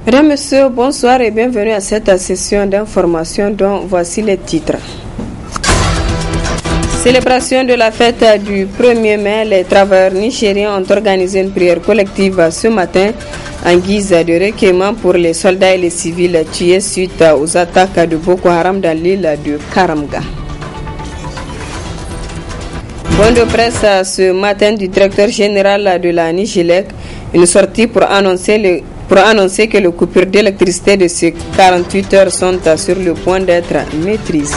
Mesdames, Messieurs, bonsoir et bienvenue à cette session d'information dont voici les titres. Célébration de la fête du 1er mai, les travailleurs nigériens ont organisé une prière collective ce matin en guise de recueillement pour les soldats et les civils tués suite aux attaques de Boko Haram dans l'île de Karamga. Point de presse ce matin du directeur général de la Nigélec, une sortie pour annoncer que les coupures d'électricité de ces 48 heures sont sur le point d'être maîtrisées.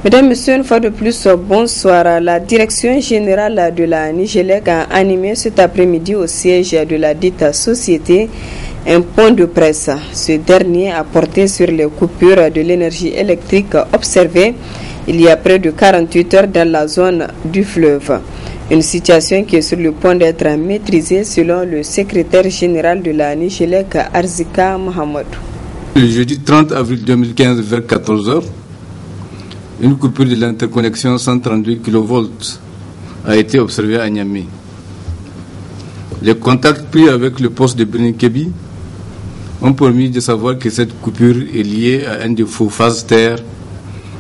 Mesdames, Messieurs, une fois de plus, bonsoir. La direction générale de la Nigélec a animé cet après-midi au siège de la dite société un point de presse. Ce dernier a porté sur les coupures de l'énergie électrique observées il y a près de 48 heures dans la zone du fleuve. Une situation qui est sur le point d'être maîtrisée selon le secrétaire général de la Nigélec, Arzika Mohamedou. Le jeudi 30 avril 2015 vers 14h, une coupure de l'interconnexion 132 kV a été observée à Niamey. Les contacts pris avec le poste de Birnin-Kebbi ont permis de savoir que cette coupure est liée à un défaut phase terre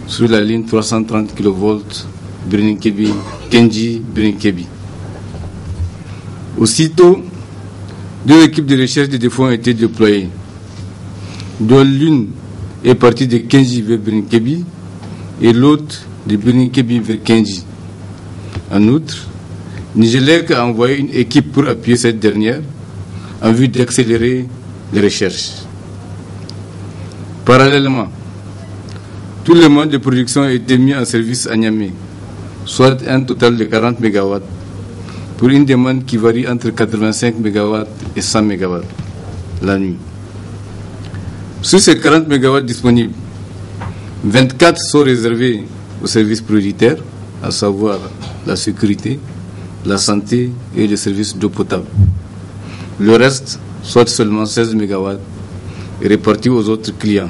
sur la ligne 330 kV Birnin-Kebbi, Kenji, Birnin-Kebbi. Aussitôt, deux équipes de recherche de défauts ont été déployées, dont l'une est partie de Kenji vers Birnin-Kebbi et l'autre de Birnin-Kebbi vers Kenji. En outre, Nigélec a envoyé une équipe pour appuyer cette dernière en vue d'accélérer les recherches. Parallèlement, tout le mode de production a été mis en service à Niamey, soit un total de 40 MW, pour une demande qui varie entre 85 MW et 100 MW la nuit. Sur ces 40 MW disponibles, 24 sont réservés aux services prioritaires, à savoir la sécurité, la santé et les services d'eau potable. Le reste, soit seulement 16 MW, est réparti aux autres clients.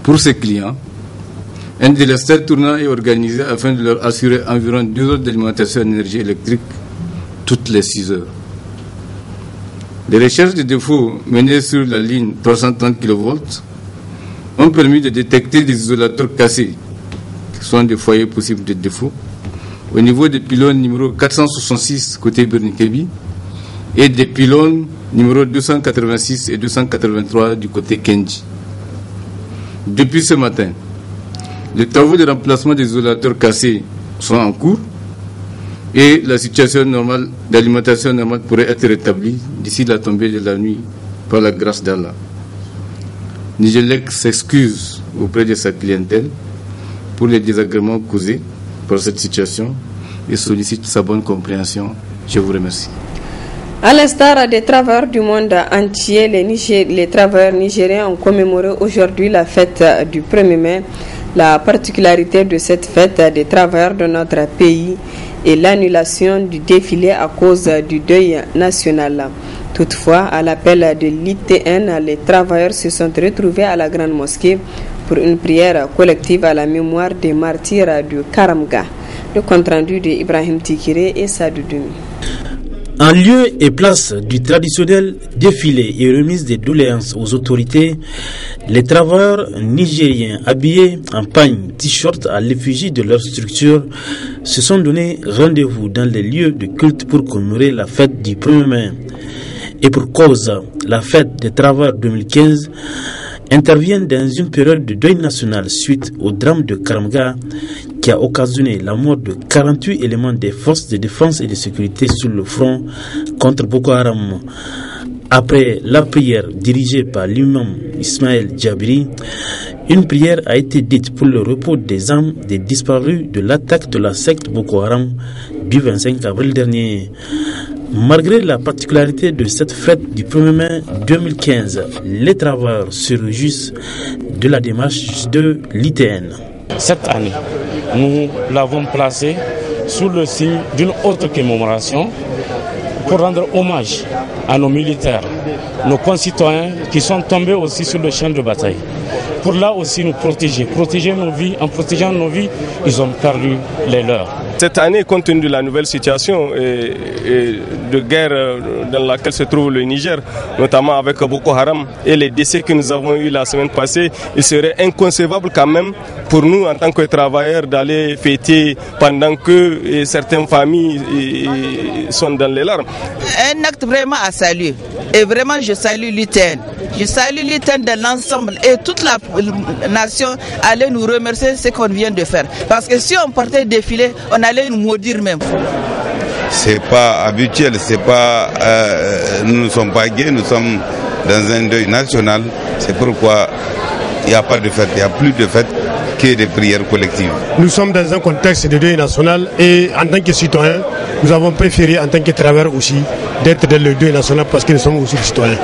Pour ces clients, un délestage tournant est organisé afin de leur assurer environ 2 heures d'alimentation en énergie électrique toutes les 6 heures. Les recherches de défauts menées sur la ligne 330 kV ont permis de détecter des isolateurs cassés, qui sont des foyers possibles de défaut, au niveau des pylônes numéro 466 côté Birnin-Kebbi et des pylônes numéro 286 et 283 du côté Kenji. Depuis ce matin, les travaux de remplacement des isolateurs cassés sont en cours et la situation normale d'alimentation normale pourrait être rétablie d'ici la tombée de la nuit par la grâce d'Allah. Nigélec s'excuse auprès de sa clientèle pour les désagréments causés par cette situation et sollicite sa bonne compréhension. Je vous remercie. À l'instar des travailleurs du monde entier, les travailleurs nigériens ont commémoré aujourd'hui la fête du 1er mai. La particularité de cette fête des travailleurs de notre pays est l'annulation du défilé à cause du deuil national. Toutefois, à l'appel de l'ITN, les travailleurs se sont retrouvés à la Grande Mosquée pour une prière collective à la mémoire des martyrs de Karamga. Le compte-rendu de Ibrahim Tikire et Sadou Doumi. En lieu et place du traditionnel défilé et remise des doléances aux autorités, les travailleurs nigériens habillés en pagne t-shirt à l'effigie de leur structure se sont donné rendez-vous dans les lieux de culte pour commémorer la fête du 1er mai. Et pour cause, la fête des travailleurs 2015 intervient dans une période de deuil national suite au drame de Karamga qui a occasionné la mort de 48 éléments des forces de défense et de sécurité sur le front contre Boko Haram. Après la prière dirigée par l'imam Ismaël Djabiri, une prière a été dite pour le repos des âmes des disparus de l'attaque de la secte Boko Haram du 25 avril dernier. Malgré la particularité de cette fête du 1er mai 2015, les travailleurs se réjouissent de la démarche de l'ITN. Cette année, nous l'avons placée sous le signe d'une autre commémoration pour rendre hommage à nos militaires, nos concitoyens qui sont tombés aussi sur le champ de bataille. pour là aussi nous protéger nos vies. En protégeant nos vies, ils ont perdu les leurs. Cette année, compte tenu de la nouvelle situation et de guerre dans laquelle se trouve le Niger, notamment avec Boko Haram et les décès que nous avons eus la semaine passée, il serait inconcevable quand même pour nous en tant que travailleurs d'aller fêter pendant que certaines familles sont dans les larmes. Un acte vraiment à saluer. Et vraiment, je salue l'UTN. Je salue l'UTN de l'ensemble et toute la nation allait nous remercier ce qu'on vient de faire. Parce que si on partait défiler, on allait nous maudire même. C'est pas habituel, nous ne sommes pas gays, nous sommes dans un deuil national. C'est pourquoi il n'y a pas de fête, il n'y a plus de fête que des prières collectives. Nous sommes dans un contexte de deuil national et en tant que citoyens, nous avons préféré en tant que travailleurs aussi d'être dans le deuil national parce que nous sommes aussi des citoyens.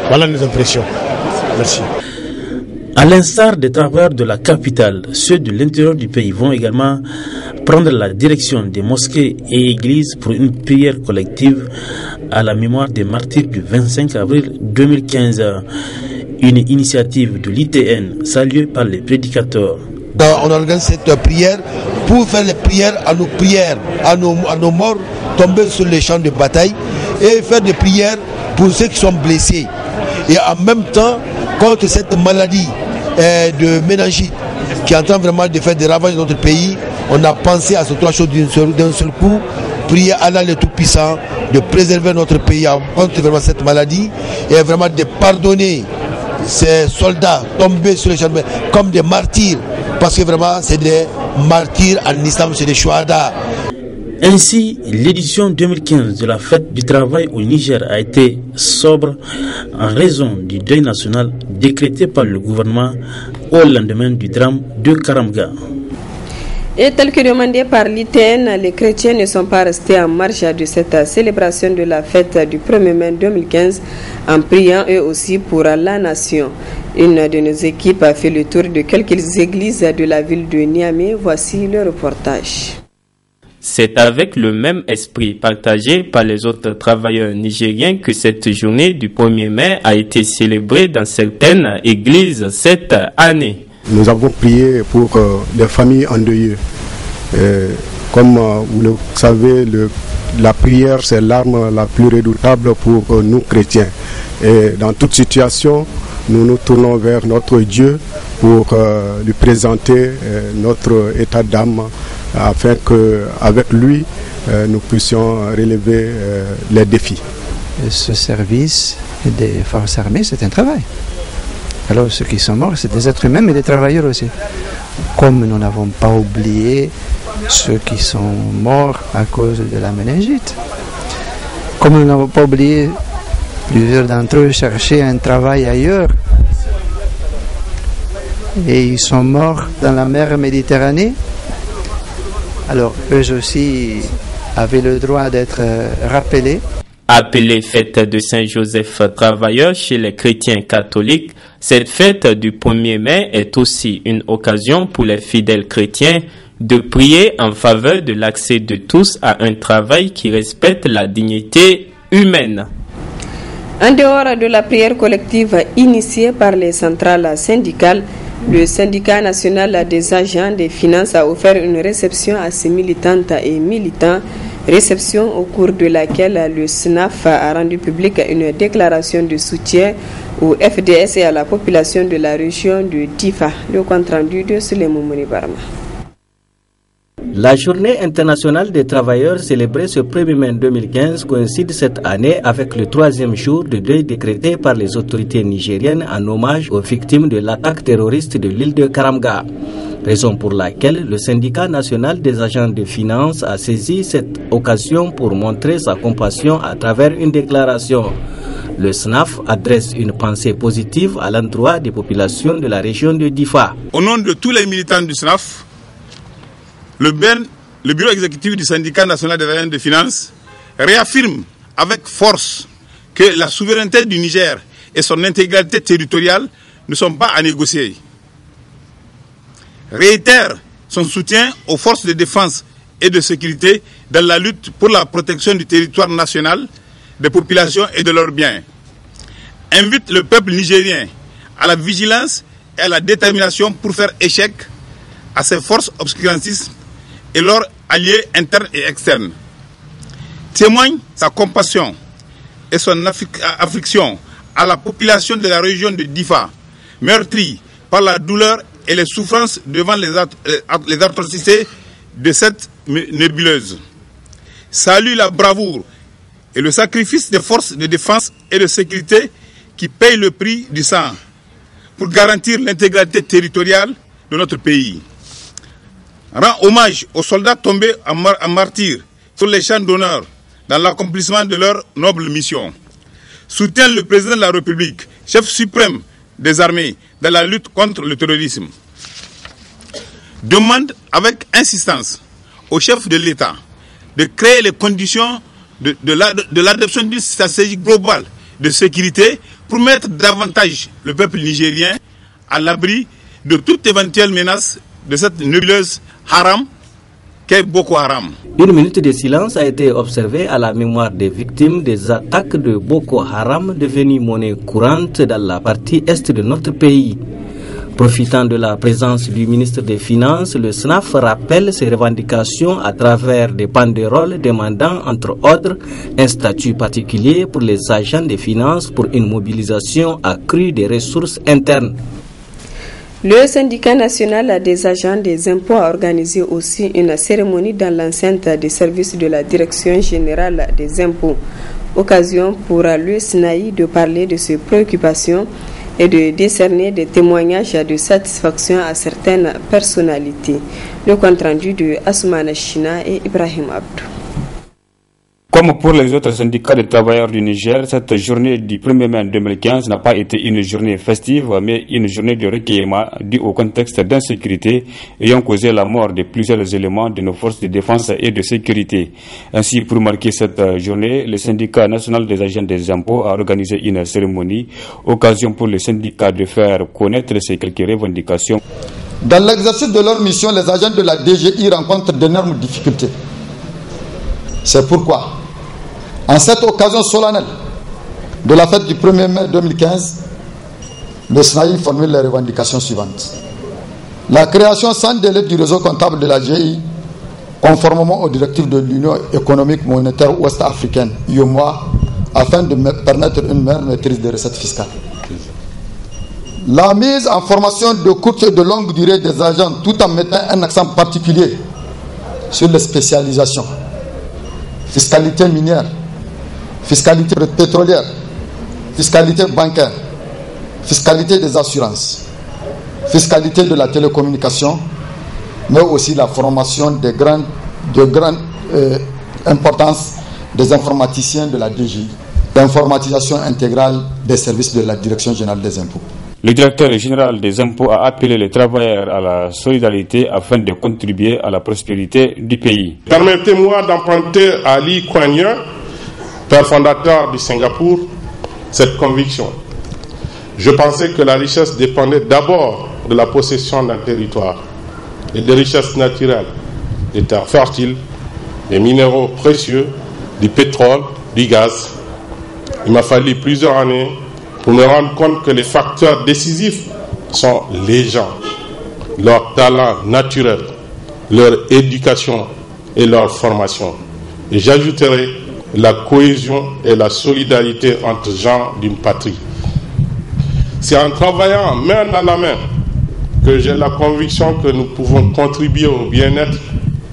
Voilà nos impressions. Merci. À l'instar des travailleurs de la capitale, ceux de l'intérieur du pays vont également prendre la direction des mosquées et églises pour une prière collective à la mémoire des martyrs du 25 avril 2015. Une initiative de l'ITN saluée par les prédicateurs. On organise cette prière pour faire les prières à nos morts tombés sur les champs de bataille et faire des prières pour ceux qui sont blessés. Et en même temps, contre cette maladie de méningite qui est en train vraiment de faire des ravages dans notre pays, on a pensé à ces trois choses d'un seul coup. Prier Allah le Tout-Puissant de préserver notre pays contre vraiment cette maladie et vraiment de pardonner ces soldats tombés sur les champs comme des martyrs, parce que vraiment c'est des martyrs en islam, c'est des shuhada. Ainsi, l'édition 2015 de la fête du travail au Niger a été sobre en raison du deuil national décrété par le gouvernement au lendemain du drame de Karamga. Et tel que demandé par l'ITN, les chrétiens ne sont pas restés en marge de cette célébration de la fête du 1er mai 2015 en priant eux aussi pour la nation. Une de nos équipes a fait le tour de quelques églises de la ville de Niamey. Voici le reportage. C'est avec le même esprit partagé par les autres travailleurs nigériens que cette journée du 1er mai a été célébrée dans certaines églises cette année. Nous avons prié pour les familles endeuillées. Comme vous le savez, la prière, c'est l'arme la plus redoutable pour nous chrétiens. Et dans toute situation, nous nous tournons vers notre Dieu pour lui présenter notre état d'âme afin qu'avec lui, nous puissions relever les défis. Ce service des forces armées, c'est un travail. Alors ceux qui sont morts, c'est des êtres humains, mais des travailleurs aussi. Comme nous n'avons pas oublié ceux qui sont morts à cause de la méningite. Comme nous n'avons pas oublié plusieurs d'entre eux chercher un travail ailleurs. Et ils sont morts dans la mer Méditerranée. Alors eux aussi avaient le droit d'être rappelés. Appelée fête de Saint-Joseph travailleur chez les chrétiens catholiques, cette fête du 1er mai est aussi une occasion pour les fidèles chrétiens de prier en faveur de l'accès de tous à un travail qui respecte la dignité humaine. En dehors de la prière collective initiée par les centrales syndicales, le syndicat national des agents des finances a offert une réception à ses militantes et militants. Réception au cours de laquelle le SNAF a rendu public une déclaration de soutien au FDS et à la population de la région de Difa. Le compte rendu de Souleymane Mouni Barma. La journée internationale des travailleurs célébrée ce 1er mai 2015 coïncide cette année avec le 3e jour de deuil décrété par les autorités nigériennes en hommage aux victimes de l'attaque terroriste de l'île de Karamga. Raison pour laquelle le syndicat national des agents de finances a saisi cette occasion pour montrer sa compassion à travers une déclaration. Le SNAF adresse une pensée positive à l'endroit des populations de la région de Difa. Au nom de tous les militants du SNAF, le bureau exécutif du syndicat national des agents de finances réaffirme avec force que la souveraineté du Niger et son intégralité territoriale ne sont pas à négocier. Réitère son soutien aux forces de défense et de sécurité dans la lutte pour la protection du territoire national, des populations et de leurs biens. Invite le peuple nigérien à la vigilance et et à la détermination pour faire échec à ces forces obscurantistes et leurs alliés internes et externes. Témoigne sa compassion et son affliction à la population de la région de Difa, meurtrie par la douleur et les souffrances devant les atrocités de cette nébuleuse. Salue la bravoure et le sacrifice des forces de défense et de sécurité qui payent le prix du sang pour garantir l'intégrité territoriale de notre pays. Rend hommage aux soldats tombés en martyrs sur les champs d'honneur dans l'accomplissement de leur noble mission. Soutient le président de la République, chef suprême des armées, dans la lutte contre le terrorisme. Demande avec insistance au chef de l'État de créer les conditions de l'adoption d'une stratégie globale de sécurité pour mettre davantage le peuple nigérien à l'abri de toute éventuelle menace de cette nébuleuse haram qu'est Boko Haram. Une minute de silence a été observée à la mémoire des victimes des attaques de Boko Haram, devenues monnaie courante dans la partie est de notre pays. Profitant de la présence du ministre des Finances, le SNAF rappelle ses revendications à travers des banderoles demandant, entre autres, un statut particulier pour les agents des finances pour une mobilisation accrue des ressources internes. Le syndicat national des agents des impôts a organisé aussi une cérémonie dans l'enceinte des services de la Direction générale des impôts. Occasion pour le SNAI de parler de ses préoccupations et de décerner des témoignages de satisfaction à certaines personnalités. Le compte-rendu de Assoumana China et Ibrahim Abdou. Comme pour les autres syndicats de travailleurs du Niger, cette journée du 1er mai 2015 n'a pas été une journée festive, mais une journée de recueillement due au contexte d'insécurité ayant causé la mort de plusieurs éléments de nos forces de défense et de sécurité. Ainsi, pour marquer cette journée, le syndicat national des agents des impôts a organisé une cérémonie, occasion pour le syndicat de faire connaître ses quelques revendications. Dans l'exercice de leur mission, les agents de la DGI rencontrent d'énormes difficultés. C'est pourquoi, en cette occasion solennelle de la fête du 1er mai 2015, le SNAI formule les revendications suivantes. La création sans délai du réseau comptable de la GI, conformément aux directives de l'Union économique monétaire ouest-africaine, UEMOA, afin de permettre une meilleure maîtrise des recettes fiscales. La mise en formation de courte et de longue durée des agents, tout en mettant un accent particulier sur les spécialisations. Fiscalité minière, fiscalité pétrolière, fiscalité bancaire, fiscalité des assurances, fiscalité de la télécommunication, mais aussi la formation de grande importance des informaticiens de la DGI, l'informatisation intégrale des services de la Direction générale des impôts. Le directeur général des impôts a appelé les travailleurs à la solidarité afin de contribuer à la prospérité du pays. Permettez-moi d'emprunter à Lee Kuan Yew, père fondateur du Singapour, cette conviction. Je pensais que la richesse dépendait d'abord de la possession d'un territoire et des richesses naturelles, des terres fertiles, des minéraux précieux, du pétrole, du gaz. Il m'a fallu plusieurs années pour me rendre compte que les facteurs décisifs sont les gens, leur talent naturel, leur éducation et leur formation. Et j'ajouterai la cohésion et la solidarité entre gens d'une patrie. C'est en travaillant main dans la main que j'ai la conviction que nous pouvons contribuer au bien-être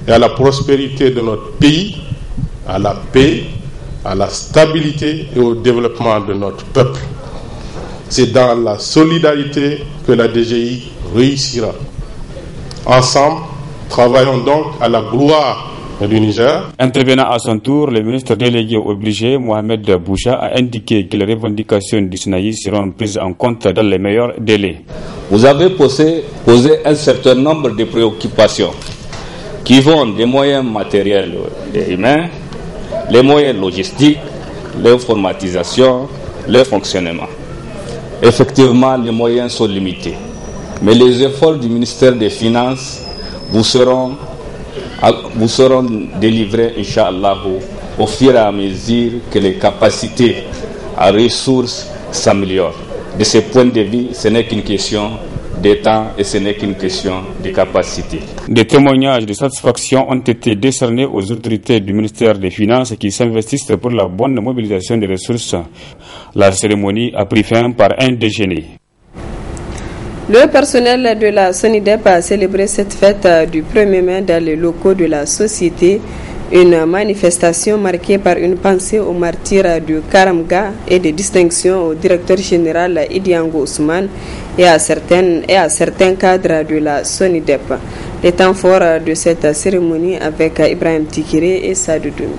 et à la prospérité de notre pays, à la paix, à la stabilité et au développement de notre peuple. C'est dans la solidarité que la DGI réussira. Ensemble, travaillons donc à la gloire du Niger. Intervenant à son tour, le ministre délégué obligé, Mohamed Boucha, a indiqué que les revendications du SNAI seront prises en compte dans les meilleurs délais. Vous avez posé un certain nombre de préoccupations qui vont des moyens matériels et humains, les moyens logistiques, l'informatisation, le fonctionnement. Effectivement, les moyens sont limités. Mais les efforts du ministère des Finances vous seront délivrés, Inch'Allah, au fur et à mesure que les capacités à ressources s'améliorent. De ce point de vue, ce n'est qu'une question de temps et ce n'est qu'une question de capacité. Des témoignages de satisfaction ont été décernés aux autorités du ministère des Finances qui s'investissent pour la bonne mobilisation des ressources. La cérémonie a pris fin par un déjeuner. Le personnel de la SONIDEP a célébré cette fête du 1er mai dans les locaux de la société. Une manifestation marquée par une pensée aux martyrs du Karamga et des distinctions au directeur général Idiango Ousmane et à certains cadres de la SONIDEP. Les temps forts de cette cérémonie avec Ibrahim Tikiré et Sadou Doumi.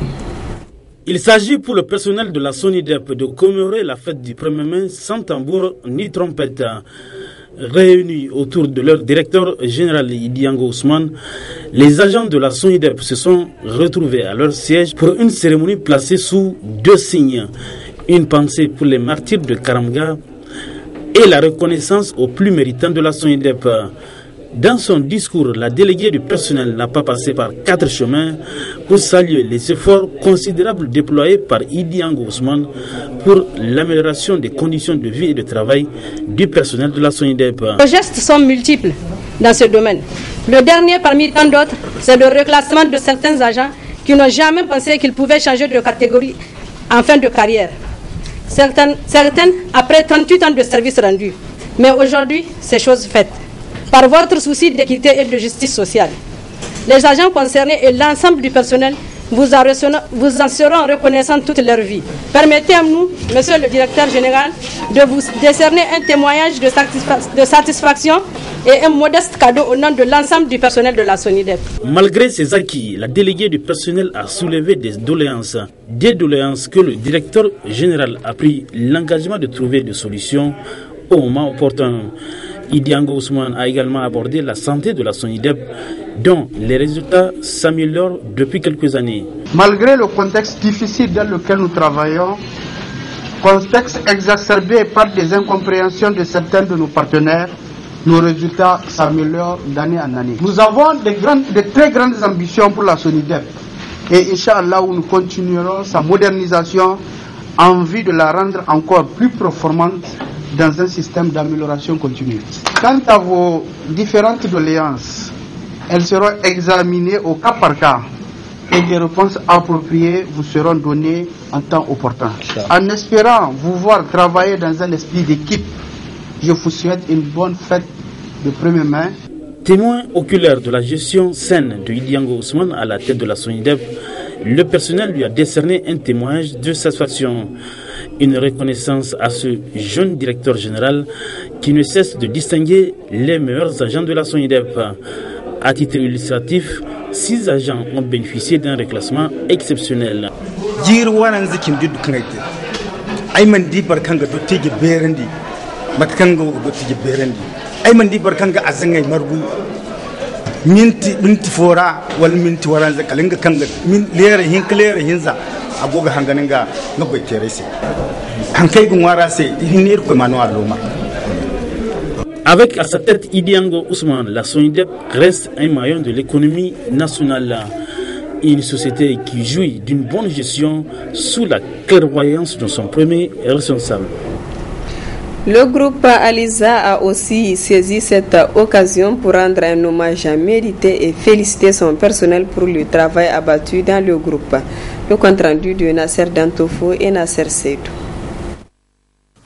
Il s'agit pour le personnel de la SONIDEP de commémorer la fête du 1er mai sans tambour ni trompette. Réunis autour de leur directeur général Idiango Ousmane, les agents de la SONIDEP se sont retrouvés à leur siège pour une cérémonie placée sous deux signes. Une pensée pour les martyrs de Karamga et la reconnaissance aux plus méritants de la SONIDEP. Dans son discours, la déléguée du personnel n'a pas passé par 4 chemins pour saluer les efforts considérables déployés par Idiango Ousmane pour l'amélioration des conditions de vie et de travail du personnel de la SONIDEP. Les gestes sont multiples dans ce domaine. Le dernier parmi tant d'autres, c'est le reclassement de certains agents qui n'ont jamais pensé qu'ils pouvaient changer de catégorie en fin de carrière. Certaines après 38 ans de service rendu. Mais aujourd'hui, c'est chose faite. Par votre souci d'équité et de justice sociale, les agents concernés et l'ensemble du personnel vous en seront reconnaissants toute leur vie. Permettez-nous, monsieur le directeur général, de vous décerner un témoignage de satisfaction et un modeste cadeau au nom de l'ensemble du personnel de la SONIDEP. Malgré ces acquis, la déléguée du personnel a soulevé des doléances que le directeur général a pris l'engagement de trouver des solutions au moment opportun. Idiango Ousmane a également abordé la santé de la SONIDEP, dont les résultats s'améliorent depuis quelques années. Malgré le contexte difficile dans lequel nous travaillons, contexte exacerbé par des incompréhensions de certains de nos partenaires, nos résultats s'améliorent d'année en année. Nous avons de très grandes ambitions pour la SONIDEP et Inch'Allah, nous continuerons sa modernisation en vue de la rendre encore plus performante dans un système d'amélioration continue. Quant à vos différentes doléances, elles seront examinées au cas par cas et des réponses appropriées vous seront données en temps opportun. En espérant vous voir travailler dans un esprit d'équipe, je vous souhaite une bonne fête de 1er mai. Témoin oculaire de la gestion saine de Idiango Ousmane à la tête de la SONIDEP, le personnel lui a décerné un témoignage de satisfaction. Une reconnaissance à ce jeune directeur général qui ne cesse de distinguer les meilleurs agents de la SONIDEP. À titre illustratif, 6 agents ont bénéficié d'un reclassement exceptionnel. minti fora wal minti waranza kalinga kanga min lere hinza agoga hanganinga ngabo teresi hankay gungwara se hinir ko mano aloma. Avec à sa tête Idiango Ousmane, la SONIDEP reste un maillon de l'économie nationale. Une société qui jouit d'une bonne gestion sous la clairvoyance de son premier responsable. Le groupe Aliza a aussi saisi cette occasion pour rendre un hommage mérité et féliciter son personnel pour le travail abattu dans le groupe. Le compte rendu de Nasser Dantofo et Nasser Seydou.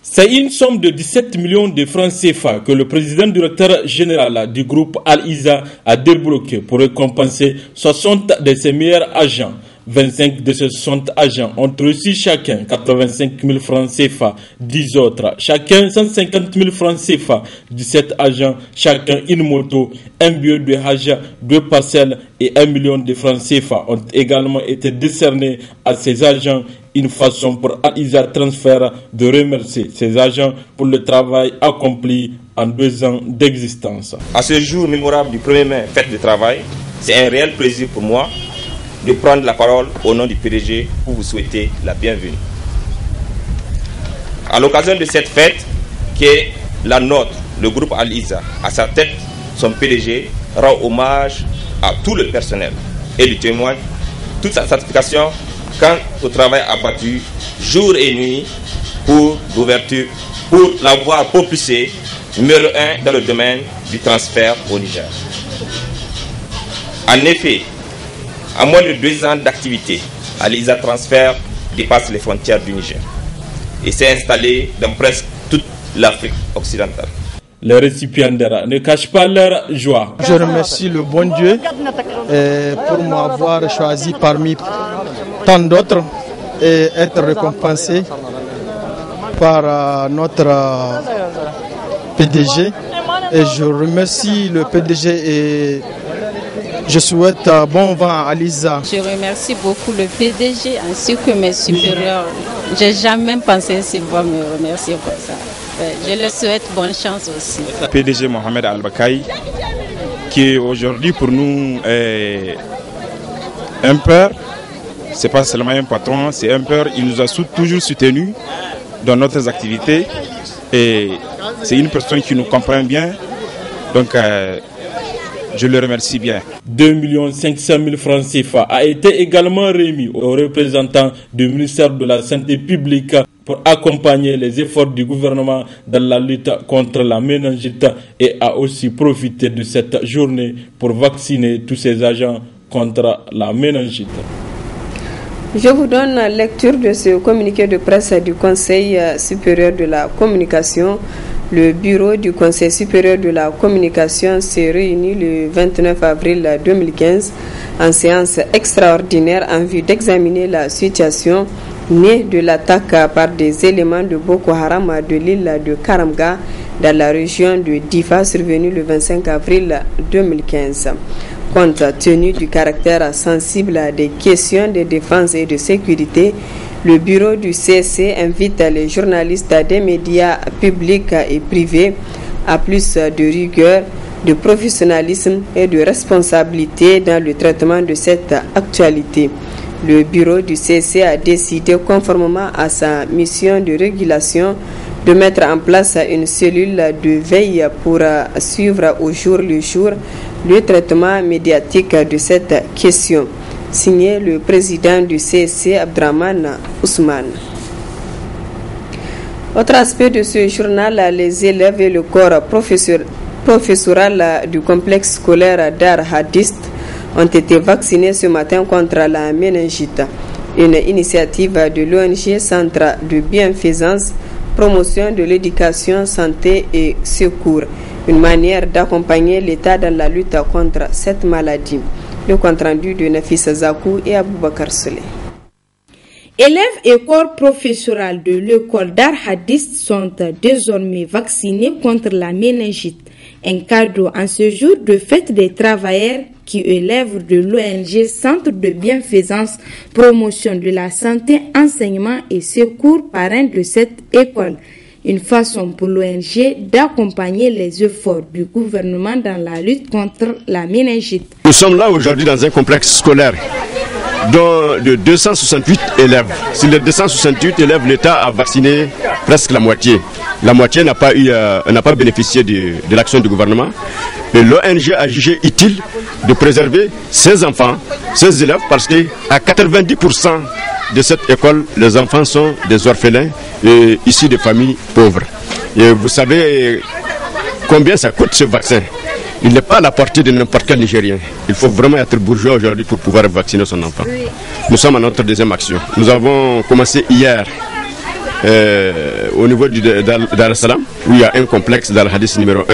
C'est une somme de 17 millions de francs CFA que le président directeur général du groupe Aliza a débloqué pour récompenser 60 de ses meilleurs agents. 25 de ces 60 agents ont reçu chacun 85 000 francs CFA, 10 autres, chacun 150 000 francs CFA, 17 agents, chacun une moto, un bio de Hajj, 2 parcelles et 1 million de francs CFA ont également été décernés à ces agents. Une façon pour Aliza Transfert de remercier ces agents pour le travail accompli en 2 ans d'existence. À ce jour mémorable du 1er mai, fête de travail, c'est un réel plaisir pour moi de prendre la parole au nom du PDG pour vous souhaiter la bienvenue. À l'occasion de cette fête qui est la nôtre, le groupe Aliza, à sa tête, son PDG rend hommage à tout le personnel et lui témoigne toute sa satisfaction quant au travail abattu jour et nuit pour l'ouverture pour l'avoir propulsé numéro 1 dans le domaine du transfert au Niger. En effet, à moins de 2 ans d'activité, Al-ISA Transfert dépasse les frontières du Niger et s'est installé dans presque toute l'Afrique occidentale. Les récipiendaires ne cachent pas leur joie. Je remercie le bon Dieu pour m'avoir choisi parmi tant d'autres et être récompensé par notre PDG. Et je remercie le PDG et je souhaite bon vent à Al-ISA. Je remercie beaucoup le PDG ainsi que mes supérieurs. Je n'ai jamais pensé s'ils vont me remercier pour ça. Je leur souhaite bonne chance aussi. PDG Mohamed Al-Bakaï, qui aujourd'hui pour nous est un père, c'est pas seulement un patron, c'est un père. Il nous a toujours soutenus dans notre activités et c'est une personne qui nous comprend bien. Donc je le remercie bien. 2 500 000 francs CFA a été également remis aux représentants du ministère de la Santé publique pour accompagner les efforts du gouvernement dans la lutte contre la méningite et a aussi profité de cette journée pour vacciner tous ses agents contre la méningite. Je vous donne lecture de ce communiqué de presse du Conseil supérieur de la communication. Le bureau du Conseil supérieur de la communication s'est réuni le 29 avril 2015 en séance extraordinaire en vue d'examiner la situation née de l'attaque par des éléments de Boko Haram de l'île de Karamga dans la région de Difa survenue le 25 avril 2015. Compte tenu du caractère sensible des questions de défense et de sécurité, le bureau du CSC invite les journalistes des médias publics et privés à plus de rigueur, de professionnalisme et de responsabilité dans le traitement de cette actualité. Le bureau du CSC a décidé, conformément à sa mission de régulation, de mettre en place une cellule de veille pour suivre au jour le jour le traitement médiatique de cette question. Signé le président du CSC, Abdraman Ousmane. Autre aspect de ce journal, les élèves et le corps professoral du complexe scolaire Dar Hadist ont été vaccinés ce matin contre la méningite. Une initiative de l'ONG Centre de bienfaisance, promotion de l'éducation, santé et secours. Une manière d'accompagner l'État dans la lutte contre cette maladie. Le compte-rendu de Nafisa Zakou et Aboubakar Solé. Élèves et corps professoral de l'école Dar Hadist sont désormais vaccinés contre la méningite. Un cadeau en ce jour de fête des travailleurs qui élèvent de l'ONG Centre de bienfaisance, promotion de la santé, enseignement et secours parrain de cette école. Une façon pour l'ONG d'accompagner les efforts du gouvernement dans la lutte contre la méningite. Nous sommes là aujourd'hui dans un complexe scolaire de 268 élèves. Sur les 268 élèves, l'État a vacciné presque la moitié. La moitié n'a pas bénéficié de l'action du gouvernement. Et l'ONG a jugé utile de préserver ces enfants, ces élèves, parce qu'à 90% de cette école, les enfants sont des orphelins et issus de familles pauvres. Et vous savez combien ça coûte ce vaccin? Il n'est pas à la portée de n'importe quel Nigérien. Il faut vraiment être bourgeois aujourd'hui pour pouvoir vacciner son enfant. Nous sommes à notre deuxième action. Nous avons commencé hier au niveau du Dar es Salaam, où il y a un complexe Dar Hadist numéro 1.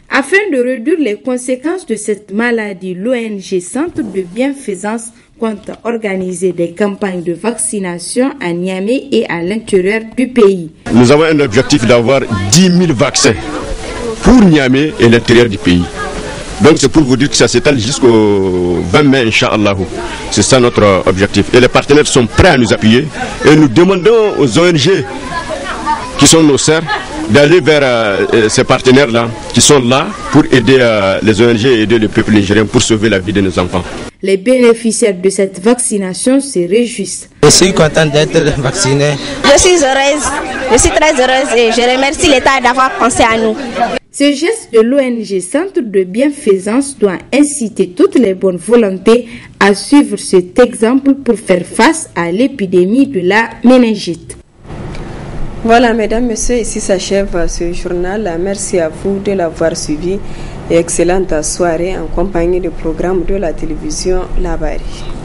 Afin de réduire les conséquences de cette maladie, l'ONG Centre de bienfaisance compte organiser des campagnes de vaccination à Niamey et à l'intérieur du pays. Nous avons un objectif d'avoir 10 000 vaccins pour Niamey et l'intérieur du pays. Donc c'est pour vous dire que ça s'étale jusqu'au 20 mai, Inch'Allah. C'est ça notre objectif. Et les partenaires sont prêts à nous appuyer. Et nous demandons aux ONG qui sont nos sœurs d'aller vers ces partenaires-là qui sont là pour aider les ONG et aider le peuple nigérien pour sauver la vie de nos enfants. Les bénéficiaires de cette vaccination se réjouissent. Je suis content d'être vacciné. Je suis très heureuse et je remercie l'État d'avoir pensé à nous. Ce geste de l'ONG Centre de bienfaisance doit inciter toutes les bonnes volontés à suivre cet exemple pour faire face à l'épidémie de la méningite. Voilà, mesdames, messieurs, ici s'achève ce journal. Merci à vous de l'avoir suivi et excellente soirée en compagnie du programme de la télévision Labari.